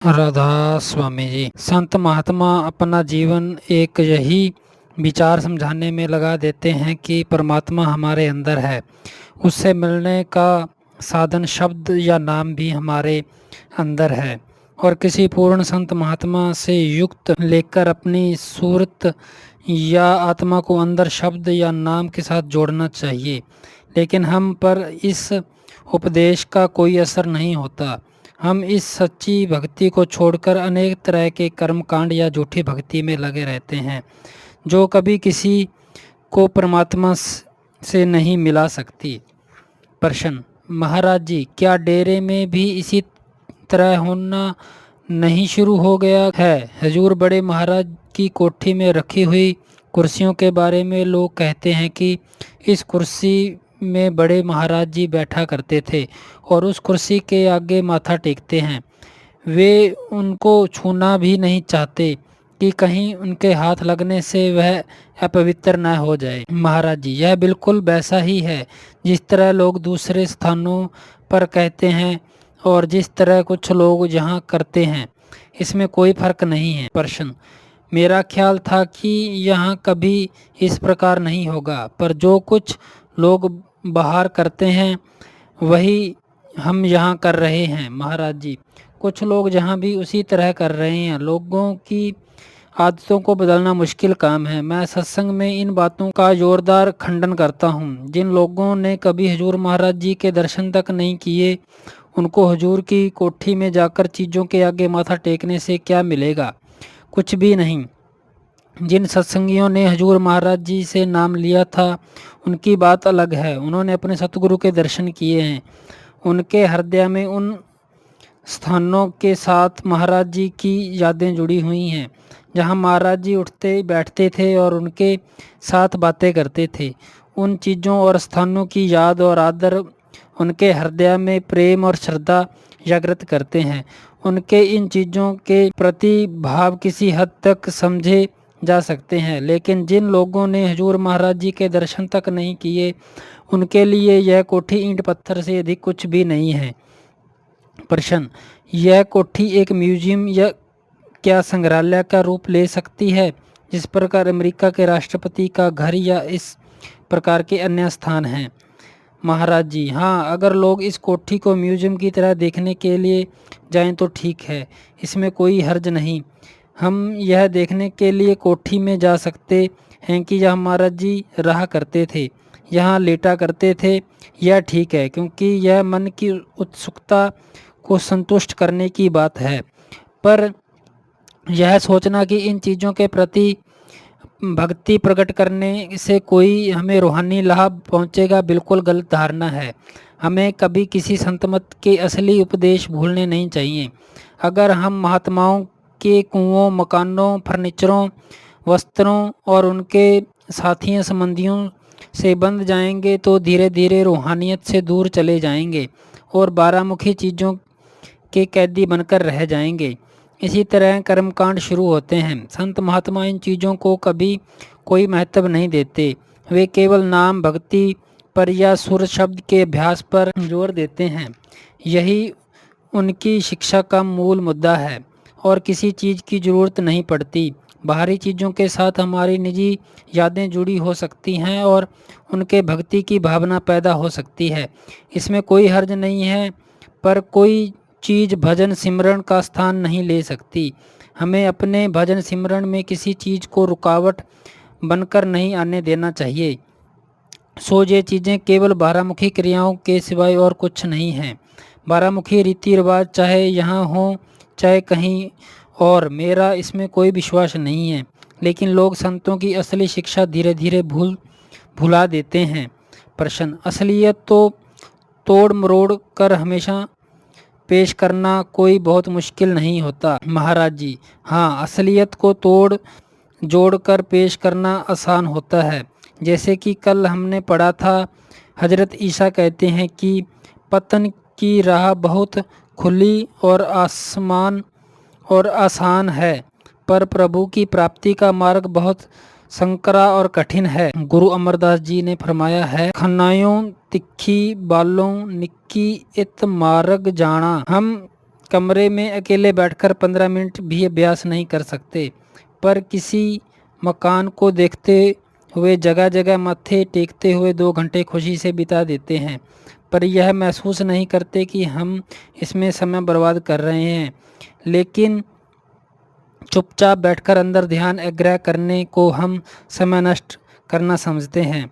राधा स्वामी जी। संत महात्मा अपना जीवन एक यही विचार समझाने में लगा देते हैं कि परमात्मा हमारे अंदर है। उससे मिलने का साधन शब्द या नाम भी हमारे अंदर है और किसी पूर्ण संत महात्मा से युक्त लेकर अपनी सूरत या आत्मा को अंदर शब्द या नाम के साथ जोड़ना चाहिए। लेकिन हम पर इस उपदेश का कोई असर नहीं होता। हम इस सच्ची भक्ति को छोड़कर अनेक तरह के कर्म कांड या झूठी भक्ति में लगे रहते हैं जो कभी किसी को परमात्मा से नहीं मिला सकती। प्रश्न, महाराज जी, क्या डेरे में भी इसी तरह होना नहीं शुरू हो गया है? हजूर बड़े महाराज की कोठी में रखी हुई कुर्सियों के बारे में लोग कहते हैं कि इस कुर्सी में बड़े महाराज जी बैठा करते थे और उस कुर्सी के आगे माथा टेकते हैं। वे उनको छूना भी नहीं चाहते कि कहीं उनके हाथ लगने से वह अपवित्र न हो जाए। महाराज जी, यह बिल्कुल वैसा ही है जिस तरह लोग दूसरे स्थानों पर कहते हैं और जिस तरह कुछ लोग यहाँ करते हैं। इसमें कोई फर्क नहीं है। प्रश्न, मेरा ख्याल था कि यहाँ कभी इस प्रकार नहीं होगा, पर जो कुछ लोग बाहर करते हैं वही हम यहाँ कर रहे हैं। महाराज जी, कुछ लोग जहाँ भी उसी तरह कर रहे हैं। लोगों की आदतों को बदलना मुश्किल काम है। मैं सत्संग में इन बातों का जोरदार खंडन करता हूँ। जिन लोगों ने कभी हजूर महाराज जी के दर्शन तक नहीं किए, उनको हजूर की कोठी में जाकर चीज़ों के आगे माथा टेकने से क्या मिलेगा? कुछ भी नहीं। जिन सत्संगियों ने हजूर महाराज जी से नाम लिया था उनकी बात अलग है। उन्होंने अपने सतगुरु के दर्शन किए हैं। उनके हृदय में उन स्थानों के साथ महाराज जी की यादें जुड़ी हुई हैं जहां महाराज जी उठते बैठते थे और उनके साथ बातें करते थे। उन चीज़ों और स्थानों की याद और आदर उनके हृदय में प्रेम और श्रद्धा जागृत करते हैं। उनके इन चीज़ों के प्रति भाव किसी हद तक समझे जा सकते हैं, लेकिन जिन लोगों ने हजूर महाराज जी के दर्शन तक नहीं किए उनके लिए यह कोठी ईंट पत्थर से अधिक कुछ भी नहीं है। प्रश्न, यह कोठी एक म्यूजियम या क्या संग्रहालय का रूप ले सकती है, जिस प्रकार अमेरिका के राष्ट्रपति का घर या इस प्रकार के अन्य स्थान हैं? महाराज जी, हाँ, अगर लोग इस कोठी को म्यूजियम की तरह देखने के लिए जाएं तो ठीक है, इसमें कोई हर्ज नहीं। हम यह देखने के लिए कोठी में जा सकते हैं कि यह महाराज जी रहा करते थे, यहाँ लेटा करते थे। यह ठीक है, क्योंकि यह मन की उत्सुकता को संतुष्ट करने की बात है। पर यह सोचना कि इन चीज़ों के प्रति भक्ति प्रकट करने से कोई हमें रूहानी लाभ पहुंचेगा, बिल्कुल गलत धारणा है। हमें कभी किसी संतमत के असली उपदेश भूलने नहीं चाहिए। अगर हम महात्माओं के कुओं, मकानों, फर्नीचरों, वस्त्रों और उनके साथियों संबंधियों से बंध जाएंगे तो धीरे धीरे रूहानियत से दूर चले जाएंगे और बारामुखी चीज़ों के कैदी बनकर रह जाएंगे। इसी तरह कर्मकांड शुरू होते हैं। संत महात्मा इन चीज़ों को कभी कोई महत्व नहीं देते। वे केवल नाम भक्ति पर या सुर शब्द के अभ्यास पर जोर देते हैं। यही उनकी शिक्षा का मूल मुद्दा है और किसी चीज़ की ज़रूरत नहीं पड़ती। बाहरी चीज़ों के साथ हमारी निजी यादें जुड़ी हो सकती हैं और उनके भक्ति की भावना पैदा हो सकती है। इसमें कोई हर्ज नहीं है, पर कोई चीज़ भजन सिमरन का स्थान नहीं ले सकती। हमें अपने भजन सिमरन में किसी चीज़ को रुकावट बनकर नहीं आने देना चाहिए। ये चीज़ें केवल बारामुखी क्रियाओं के सिवाय और कुछ नहीं हैं। बारामुखी रीति रिवाज चाहे यहाँ हो चाहे कहीं और, मेरा इसमें कोई विश्वास नहीं है। लेकिन लोग संतों की असली शिक्षा धीरे धीरे भुला देते हैं। प्रश्न, असलियत तो तोड़ मरोड़ कर हमेशा पेश करना कोई बहुत मुश्किल नहीं होता। महाराज जी, हाँ, असलियत को तोड़ जोड़ कर पेश करना आसान होता है। जैसे कि कल हमने पढ़ा था, हजरत ईसा कहते हैं कि पतन की राह बहुत खुली और आसान है, पर प्रभु की प्राप्ति का मार्ग बहुत संकरा और कठिन है। गुरु अमरदास जी ने फरमाया है, खन्नायों तिखी बालों निक्की इत मार्ग जाना। हम कमरे में अकेले बैठकर 15 मिनट भी अभ्यास नहीं कर सकते, पर किसी मकान को देखते हुए जगह जगह माथे टेकते हुए 2 घंटे खुशी से बिता देते हैं, पर यह महसूस नहीं करते कि हम इसमें समय बर्बाद कर रहे हैं। लेकिन चुपचाप बैठकर अंदर ध्यान एकाग्र करने को हम समय नष्ट करना समझते हैं।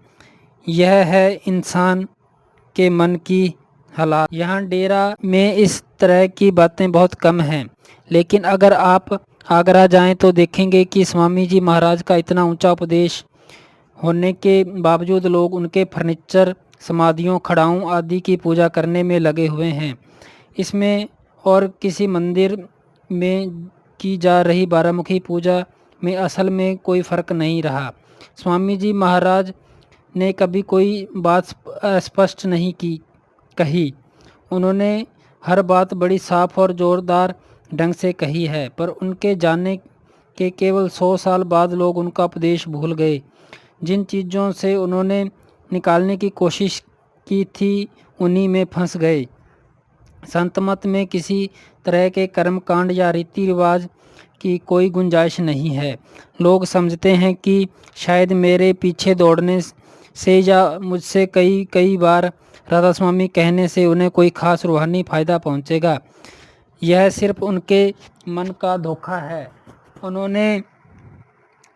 यह है इंसान के मन की हालात। यहाँ डेरा में इस तरह की बातें बहुत कम हैं, लेकिन अगर आप आगरा जाएं तो देखेंगे कि स्वामी जी महाराज का इतना ऊंचा उपदेश होने के बावजूद लोग उनके फर्नीचर, समाधियों, खड़ाओं आदि की पूजा करने में लगे हुए हैं। इसमें और किसी मंदिर में की जा रही बारामुखी पूजा में असल में कोई फ़र्क नहीं रहा। स्वामी जी महाराज ने कभी कोई बात स्पष्ट नहीं कही। उन्होंने हर बात बड़ी साफ और ज़ोरदार ढंग से कही है, पर उनके जाने के केवल 100 साल बाद लोग उनका उपदेश भूल गए। जिन चीज़ों से उन्होंने निकालने की कोशिश की थी उन्हीं में फंस गए। संत मत में किसी तरह के कर्मकांड या रीति रिवाज की कोई गुंजाइश नहीं है। लोग समझते हैं कि शायद मेरे पीछे दौड़ने से या मुझसे कई बार राधा स्वामी कहने से उन्हें कोई खास रूहानी फ़ायदा पहुंचेगा। यह सिर्फ उनके मन का धोखा है। उन्होंने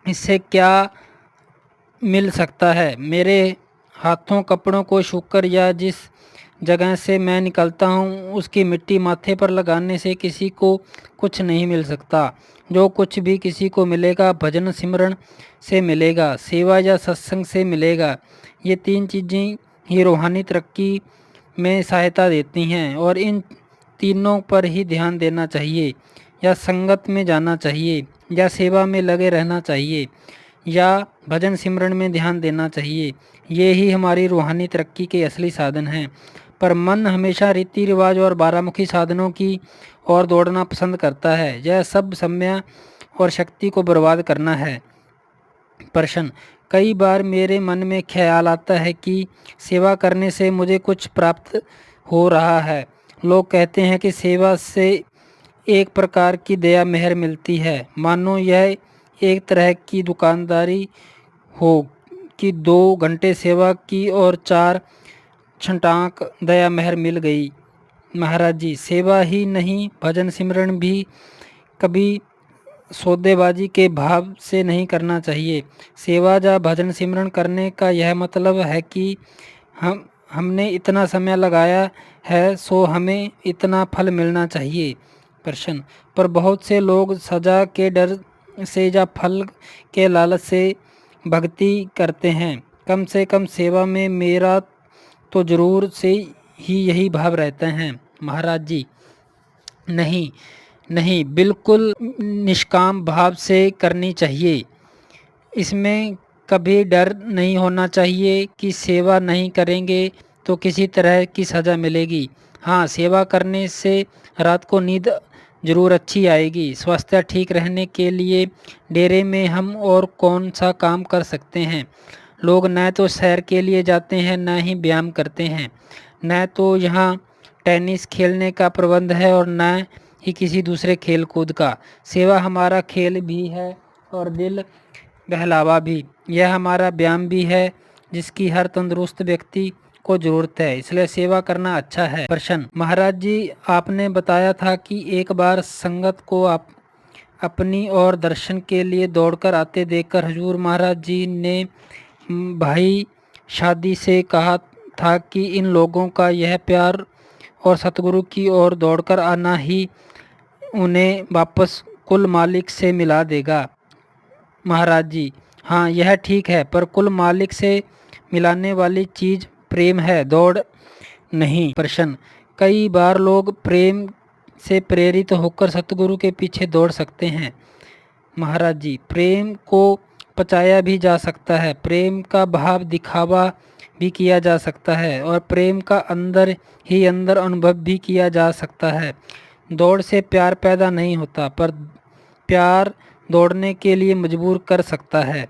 इससे क्या मिल सकता है? मेरे हाथों कपड़ों को छूकर या जिस जगह से मैं निकलता हूँ उसकी मिट्टी माथे पर लगाने से किसी को कुछ नहीं मिल सकता। जो कुछ भी किसी को मिलेगा भजन सिमरन से मिलेगा, सेवा या सत्संग से मिलेगा। ये 3 चीज़ें ही रूहानी तरक्की में सहायता देती हैं और इन तीनों पर ही ध्यान देना चाहिए। या संगत में जाना चाहिए, या सेवा में लगे रहना चाहिए, या भजन सिमरन में ध्यान देना चाहिए। ये ही हमारी रूहानी तरक्की के असली साधन हैं। पर मन हमेशा रीति रिवाज और बारामुखी साधनों की ओर दौड़ना पसंद करता है। यह सब समय और शक्ति को बर्बाद करना है। प्रश्न: कई बार मेरे मन में ख्याल आता है कि सेवा करने से मुझे कुछ प्राप्त हो रहा है। लोग कहते हैं कि सेवा से एक प्रकार की दया मेहर मिलती है, मानो यह एक तरह की दुकानदारी हो कि 2 घंटे सेवा की और 4 छंटाक दया मेहर मिल गई। महाराज जी, सेवा ही नहीं भजन सिमरन भी कभी सौदेबाजी के भाव से नहीं करना चाहिए। सेवा या भजन सिमरन करने का यह मतलब है कि हमने इतना समय लगाया है सो हमें इतना फल मिलना चाहिए। प्रश्न: पर बहुत से लोग सजा के डर से या फल के लालच से भक्ति करते हैं। कम से कम सेवा में मेरा तो जरूर से ही यही भाव रहता है। महाराज जी, नहीं, बिल्कुल निष्काम भाव से करनी चाहिए। इसमें कभी डर नहीं होना चाहिए कि सेवा नहीं करेंगे तो किसी तरह की सज़ा मिलेगी। हाँ, सेवा करने से रात को नींद ज़रूर अच्छी आएगी। स्वास्थ्य ठीक रहने के लिए डेरे में हम और कौन सा काम कर सकते हैं? लोग न तो सैर के लिए जाते हैं, न ही व्यायाम करते हैं, न तो यहाँ टेनिस खेलने का प्रबंध है और न ही किसी दूसरे खेल कूद का। सेवा हमारा खेल भी है और दिल बहलावा भी। यह हमारा व्यायाम भी है जिसकी हर तंदुरुस्त व्यक्ति को ज़रूरत है, इसलिए सेवा करना अच्छा है। प्रश्न: महाराज जी, आपने बताया था कि एक बार संगत को आप अपनी और दर्शन के लिए दौड़कर आते देखकर हुजूर महाराज जी ने भाई शादी से कहा था कि इन लोगों का यह प्यार और सतगुरु की ओर दौड़कर आना ही उन्हें वापस कुल मालिक से मिला देगा। महाराज जी, हाँ, यह ठीक है, पर कुल मालिक से मिलाने वाली चीज़ प्रेम है, दौड़ नहीं। प्रश्न: कई बार लोग प्रेम से प्रेरित होकर सतगुरु के पीछे दौड़ सकते हैं। महाराज जी, प्रेम को पचाया भी जा सकता है, प्रेम का भाव दिखावा भी किया जा सकता है और प्रेम का अंदर ही अंदर अनुभव भी किया जा सकता है। दौड़ से प्यार पैदा नहीं होता, पर प्यार दौड़ने के लिए मजबूर कर सकता है।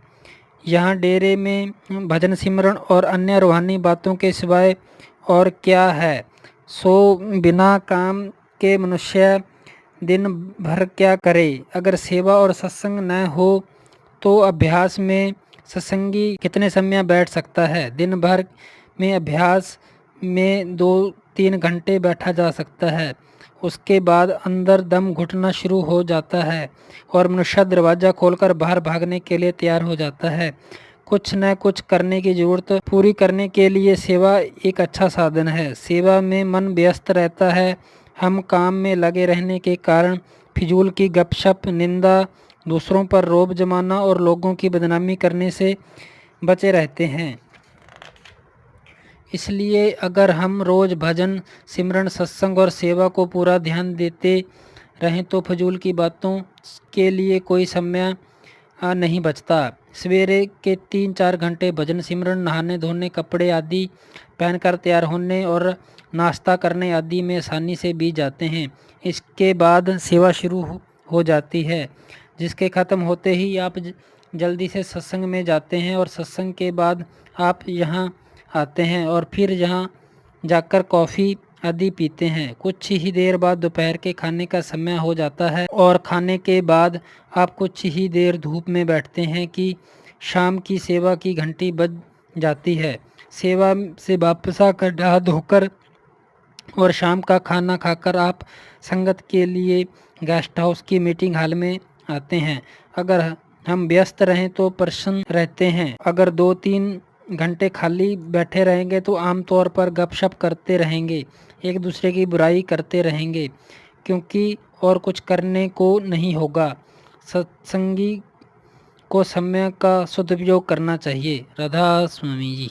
यहाँ डेरे में भजन सिमरन और अन्य रूहानी बातों के सिवाय और क्या है? सो बिना काम के मनुष्य दिन भर क्या करे। अगर सेवा और सत्संग न हो तो अभ्यास में सत्संगी कितने समय बैठ सकता है। दिन भर में अभ्यास में 2-3 घंटे बैठा जा सकता है। उसके बाद अंदर दम घुटना शुरू हो जाता है और मनुष्य दरवाज़ा खोलकर बाहर भागने के लिए तैयार हो जाता है। कुछ न कुछ करने की ज़रूरत पूरी करने के लिए सेवा एक अच्छा साधन है। सेवा में मन व्यस्त रहता है। हम काम में लगे रहने के कारण फिजूल की गपशप, निंदा, दूसरों पर रोब जमाना और लोगों की बदनामी करने से बचे रहते हैं। इसलिए अगर हम रोज़ भजन, सिमरन, सत्संग और सेवा को पूरा ध्यान देते रहें तो फजूल की बातों के लिए कोई समय नहीं बचता। सवेरे के 3-4 घंटे भजन, सिमरन, नहाने धोने, कपड़े आदि पहनकर तैयार होने और नाश्ता करने आदि में आसानी से बीत जाते हैं। इसके बाद सेवा शुरू हो जाती है, जिसके ख़त्म होते ही आप जल्दी से सत्संग में जाते हैं और सत्संग के बाद आप यहाँ आते हैं और फिर यहाँ जाकर कॉफ़ी आदि पीते हैं। कुछ ही देर बाद दोपहर के खाने का समय हो जाता है और खाने के बाद आप कुछ ही देर धूप में बैठते हैं कि शाम की सेवा की घंटी बज जाती है। सेवा से वापस आकर नहा धोकर और शाम का खाना खाकर आप संगत के लिए गेस्ट हाउस की मीटिंग हॉल में आते हैं। अगर हम व्यस्त रहें तो प्रसन्न रहते हैं। अगर 2-3 घंटे खाली बैठे रहेंगे तो आमतौर पर गपशप करते रहेंगे, एक दूसरे की बुराई करते रहेंगे, क्योंकि और कुछ करने को नहीं होगा। सत्संगी को समय का सदुपयोग करना चाहिए। राधा स्वामी जी।